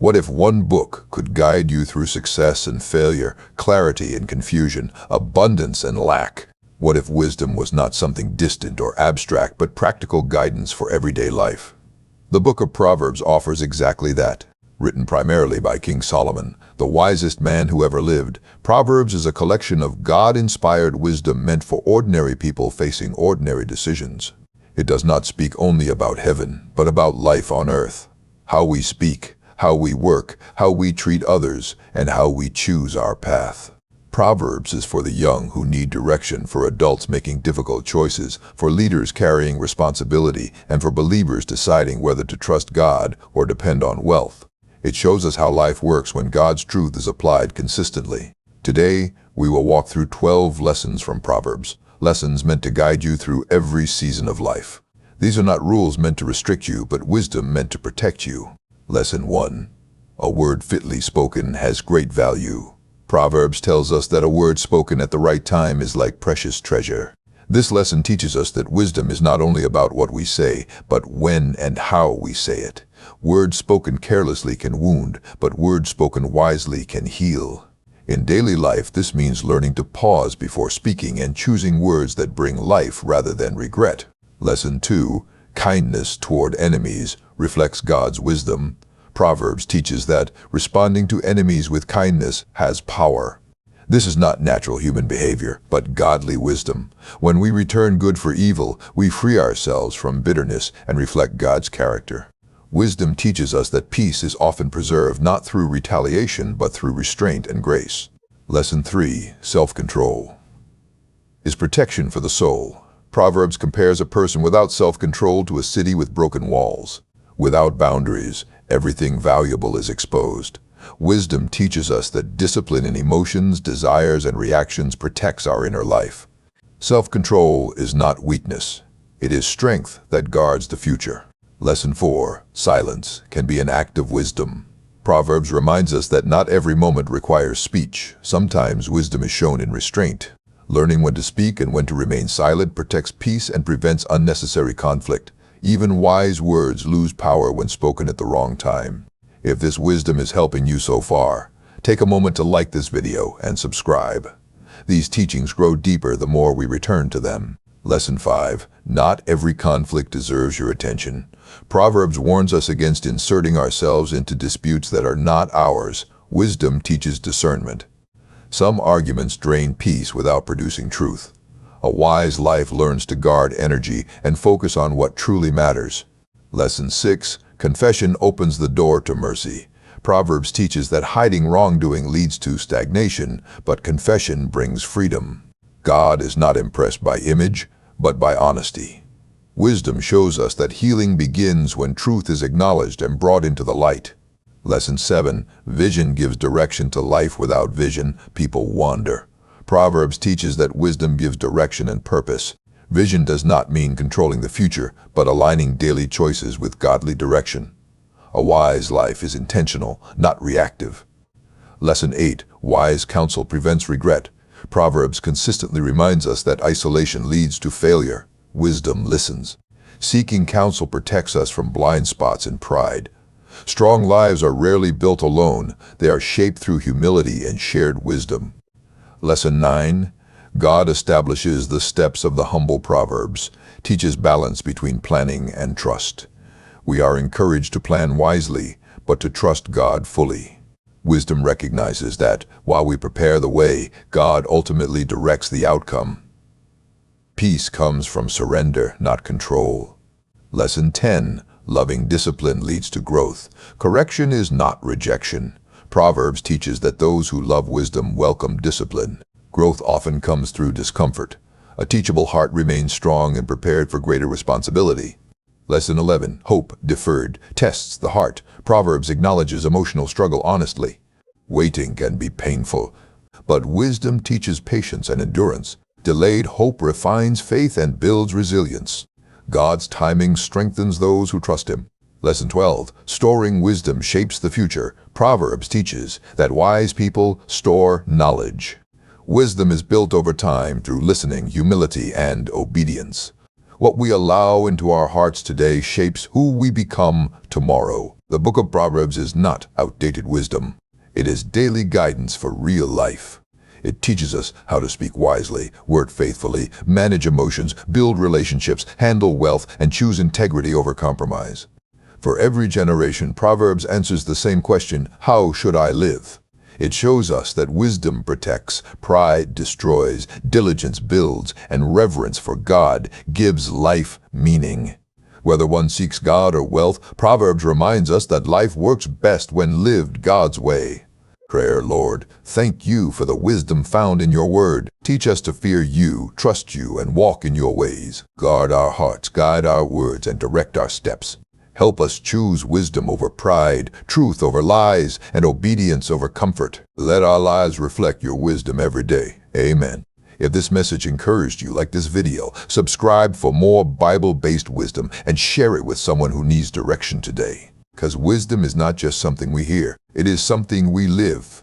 What if one book could guide you through success and failure, clarity and confusion, abundance and lack? What if wisdom was not something distant or abstract, but practical guidance for everyday life? The book of Proverbs offers exactly that. Written primarily by King Solomon, the wisest man who ever lived, Proverbs is a collection of God-inspired wisdom meant for ordinary people facing ordinary decisions. It does not speak only about heaven, but about life on earth. How we speak, how we work, how we treat others, and how we choose our path. Proverbs is for the young who need direction, for adults making difficult choices, for leaders carrying responsibility, and for believers deciding whether to trust God or depend on wealth. It shows us how life works when God's truth is applied consistently. Today, we will walk through 12 lessons from Proverbs, lessons meant to guide you through every season of life. These are not rules meant to restrict you, but wisdom meant to protect you. Lesson 1. A word fitly spoken has great value. Proverbs tells us that a word spoken at the right time is like precious treasure. This lesson teaches us that wisdom is not only about what we say, but when and how we say it. Words spoken carelessly can wound, but words spoken wisely can heal. In daily life, this means learning to pause before speaking and choosing words that bring life rather than regret. Lesson 2. Kindness toward enemies reflects God's wisdom. Proverbs teaches that responding to enemies with kindness has power. This is not natural human behavior, but godly wisdom. When we return good for evil, we free ourselves from bitterness and reflect God's character. Wisdom teaches us that peace is often preserved not through retaliation, but through restraint and grace. Lesson 3. Self-control is protection for the soul. Proverbs compares a person without self-control to a city with broken walls. Without boundaries, everything valuable is exposed. Wisdom teaches us that discipline in emotions, desires, and reactions protects our inner life. Self-control is not weakness. It is strength that guards the future. Lesson 4. Silence can be an act of wisdom. Proverbs reminds us that not every moment requires speech. Sometimes wisdom is shown in restraint. Learning when to speak and when to remain silent protects peace and prevents unnecessary conflict. Even wise words lose power when spoken at the wrong time. If this wisdom is helping you so far, take a moment to like this video and subscribe. These teachings grow deeper the more we return to them. Lesson 5. Not every conflict deserves your attention. Proverbs warns us against inserting ourselves into disputes that are not ours. Wisdom teaches discernment. Some arguments drain peace without producing truth. A wise life learns to guard energy and focus on what truly matters. Lesson 6. Confession opens the door to mercy. Proverbs teaches that hiding wrongdoing leads to stagnation, but confession brings freedom. God is not impressed by image, but by honesty. Wisdom shows us that healing begins when truth is acknowledged and brought into the light. Lesson 7. Vision gives direction to life. Without vision, people wander. Proverbs teaches that wisdom gives direction and purpose. Vision does not mean controlling the future, but aligning daily choices with godly direction. A wise life is intentional, not reactive. Lesson 8. Wise counsel prevents regret. Proverbs consistently reminds us that isolation leads to failure. Wisdom listens. Seeking counsel protects us from blind spots and pride. Strong lives are rarely built alone. They are shaped through humility and shared wisdom. Lesson 9. God establishes the steps of the humble. Proverbs teaches balance between planning and trust. We are encouraged to plan wisely, but to trust God fully. Wisdom recognizes that, while we prepare the way, God ultimately directs the outcome. Peace comes from surrender, not control. Lesson 10. Loving discipline leads to growth. Correction is not rejection. Proverbs teaches that those who love wisdom welcome discipline. Growth often comes through discomfort. A teachable heart remains strong and prepared for greater responsibility. Lesson 11. Hope deferred tests the heart. Proverbs acknowledges emotional struggle honestly. Waiting can be painful, but wisdom teaches patience and endurance. Delayed hope refines faith and builds resilience. God's timing strengthens those who trust Him. Lesson 12. Storing wisdom shapes the future. Proverbs teaches that wise people store knowledge. Wisdom is built over time through listening, humility, and obedience. What we allow into our hearts today shapes who we become tomorrow. The book of Proverbs is not outdated wisdom. It is daily guidance for real life. It teaches us how to speak wisely, work faithfully, manage emotions, build relationships, handle wealth, and choose integrity over compromise. For every generation, Proverbs answers the same question: how should I live? It shows us that wisdom protects, pride destroys, diligence builds, and reverence for God gives life meaning. Whether one seeks God or wealth, Proverbs reminds us that life works best when lived God's way. Prayer: Lord, thank you for the wisdom found in your word. Teach us to fear you, trust you, and walk in your ways. Guard our hearts, guide our words, and direct our steps. Help us choose wisdom over pride, truth over lies, and obedience over comfort. Let our lives reflect your wisdom every day. Amen. If this message encouraged you, like this video, subscribe for more Bible-based wisdom and share it with someone who needs direction today. Because wisdom is not just something we hear, it is something we live.